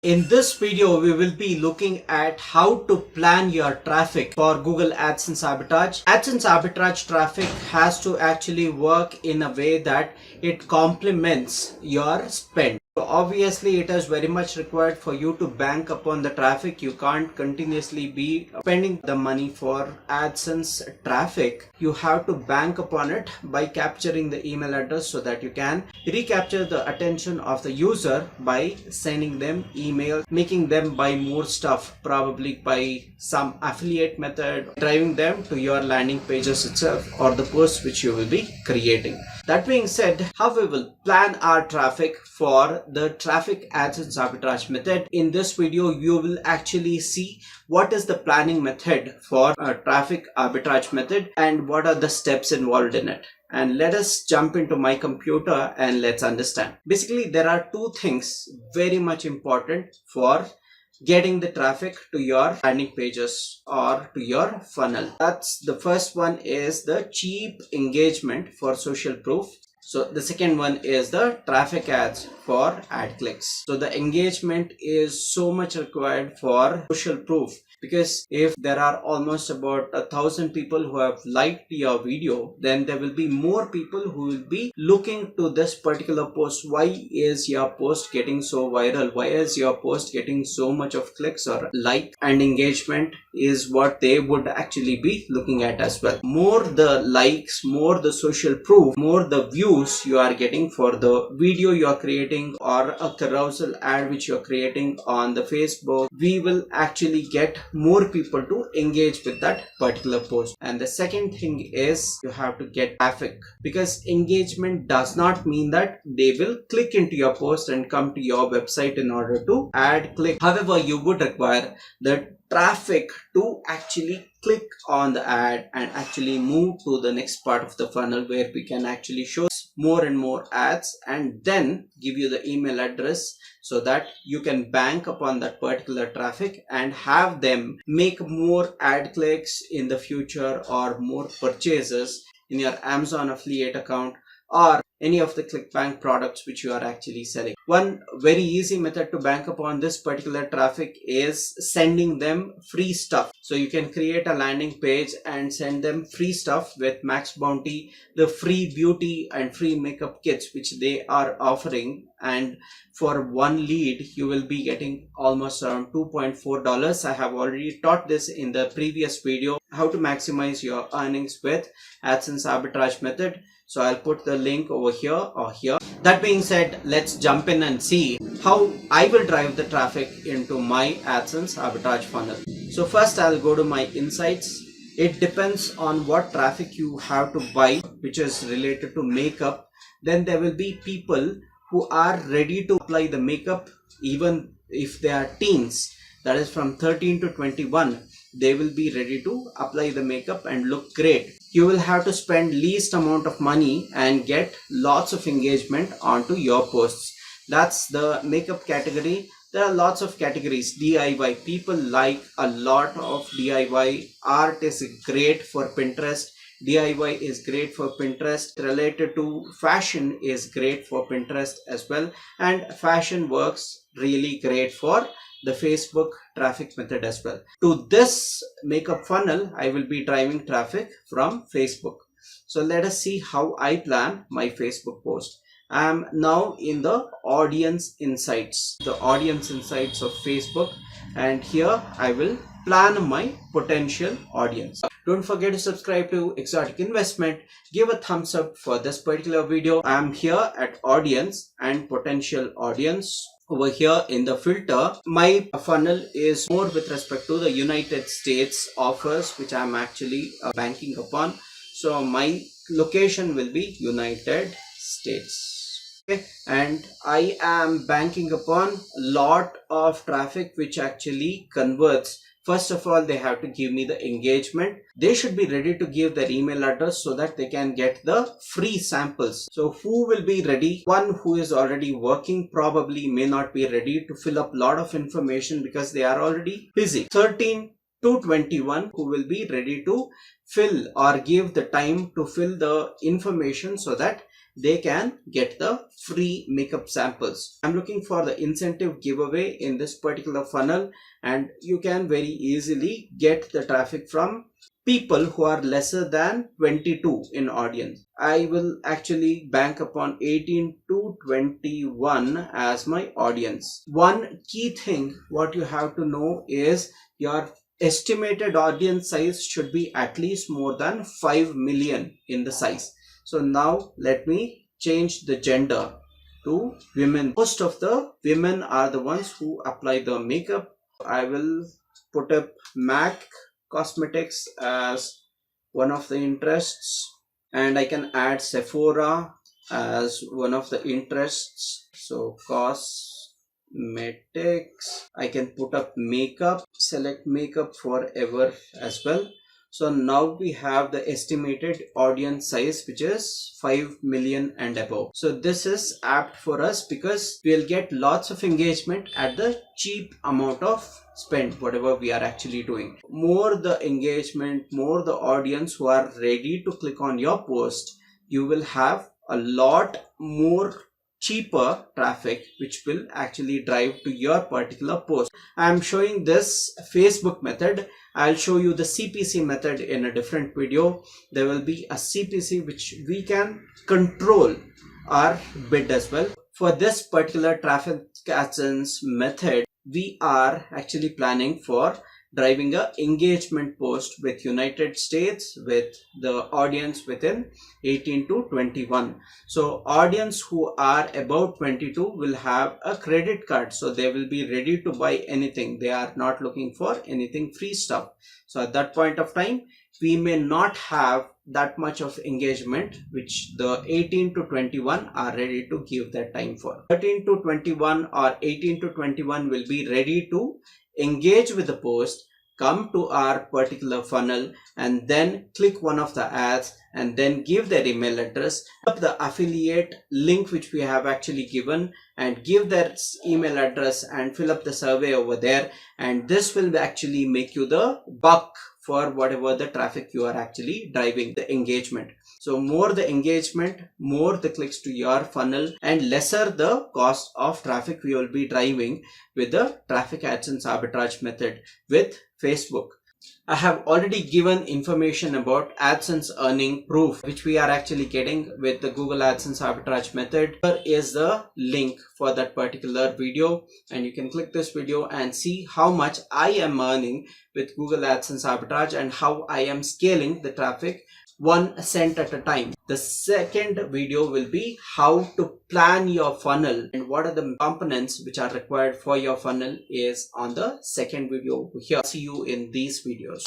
In this video, we will be looking at how to plan your traffic for Google AdSense Arbitrage. AdSense Arbitrage traffic has to actually work in a way that it complements your spend. So obviously, it is very much required for you to bank upon the traffic. You can't continuously be spending the money for AdSense traffic. You have to bank upon it by capturing the email address so that you can recapture the attention of the user by sending them email, making them buy more stuff, probably by some affiliate method, driving them to your landing pages itself or the posts which you will be creating. That being said, how we will plan our traffic for the Traffic AdSense Arbitrage method. In this video, you will actually see what is the planning method for a Traffic Arbitrage method and what are the steps involved in it. And let us jump into my computer and let's understand. Basically, there are two things very much important for getting the traffic to your landing pages or to your funnel. That's the first one is the cheap engagement for social proof. So the second one is the traffic ads for ad clicks. So the engagement is so much required for social proof, because if there are almost about 1,000 people who have liked your video, then there will be more people who will be looking to this particular post. Why is your post getting so viral? Why is your post getting so much of clicks or like and engagement is what they would actually be looking at as well. More the likes, more the social proof, more the views you are getting for the video you are creating or a carousel ad which you are creating on the Facebook, we will actually get more people to engage with that particular post. And the second thing is you have to get traffic, because engagement does not mean that they will click into your post and come to your website in order to ad click. However, you would require the traffic to actually click on the ad and actually move to the next part of the funnel where we can actually show more and more ads and then give you the email address so that you can bank upon that particular traffic and have them make more ad clicks in the future or more purchases in your Amazon affiliate account or any of the ClickBank products which you are actually selling. One very easy method to bank upon this particular traffic is sending them free stuff. So you can create a landing page and send them free stuff with Max Bounty, the free beauty and free makeup kits which they are offering. And for one lead, you will be getting almost around $2.4. I have already taught this in the previous video, how to maximize your earnings with AdSense Arbitrage method. So I'll put the link over here or here. That being said, let's jump in and see how I will drive the traffic into my AdSense Arbitrage funnel. So first I'll go to my insights. It depends on what traffic you have to buy, which is related to makeup. Then there will be people who are ready to apply the makeup even if they are teens. That is from 13 to 21. They will be ready to apply the makeup and look great. You will have to spend least amount of money and get lots of engagement onto your posts. That's the makeup category. There are lots of categories. DIY. People like a lot of DIY. Art is great for Pinterest. DIY is great for Pinterest. Related to fashion is great for Pinterest as well. And fashion works really great for the Facebook traffic method as well. To this makeup funnel, I will be driving traffic from Facebook. So let us see how I plan my Facebook post. I am now in the audience insights, the audience insights of Facebook, and here I will plan my potential audience. Don't forget to subscribe to Exotic Investment. Give a thumbs up for this particular video. I am here at audience and potential audience. Over here in the filter, my funnel is more with respect to the United States offers, which I'm actually banking upon. So my location will be United States. Okay. And I am banking upon a lot of traffic which actually converts. First of all, they have to give me the engagement. They should be ready to give their email address so that they can get the free samples. So who will be ready? One who is already working probably may not be ready to fill up a lot of information because they are already busy. 13 to 21 who will be ready to fill or give the time to fill the information so that they can get the free makeup samples. I'm looking for the incentive giveaway in this particular funnel, and you can very easily get the traffic from people who are lesser than 22 in audience. I will actually bank upon 18 to 21 as my audience. One key thing what you have to know is your estimated audience size should be at least more than 5 million in the size. So now let me change the gender to women. Most of the women are the ones who apply the makeup. I will put up MAC cosmetics as one of the interests, and I can add Sephora as one of the interests. So cosmetics, I can put up makeup, select makeup forever as well. So now we have the estimated audience size, which is 5 million and above. So this is apt for us because we'll get lots of engagement at the cheap amount of spend, whatever we are actually doing. More the engagement, more the audience who are ready to click on your post, you will have a lot more cheaper traffic which will actually drive to your particular post. I'm showing this Facebook method. I'll show you the CPC method in a different video. There will be a CPC which we can control our bid as well. For this particular Traffic Arbitrage method, we are actually planning for driving a engagement post with United States with the audience within 18 to 21. So audience who are about 22 will have a credit card, so they will be ready to buy anything. They are not looking for anything free stuff. So at that point of time, we may not have that much of engagement which the 18 to 21 are ready to give that time for. 13 to 21 or 18 to 21 will be ready to engage with the post, come to our particular funnel, and then click one of the ads and then give their email address, up the affiliate link which we have actually given, and give their email address and fill up the survey over there, and this will actually make you the buck for whatever the traffic you are actually driving, the engagement. So more the engagement, more the clicks to your funnel, and lesser the cost of traffic we will be driving with the Traffic Adsense Arbitrage method with Facebook. I have already given information about AdSense earning proof which we are actually getting with the Google AdSense Arbitrage method. Here is the link for that particular video, and you can click this video and see how much I am earning with Google AdSense Arbitrage and how I am scaling the traffic 1 cent at a time. The second video will be how to plan your funnel and what are the components which are required for your funnel is on the second video here. See you in these videos.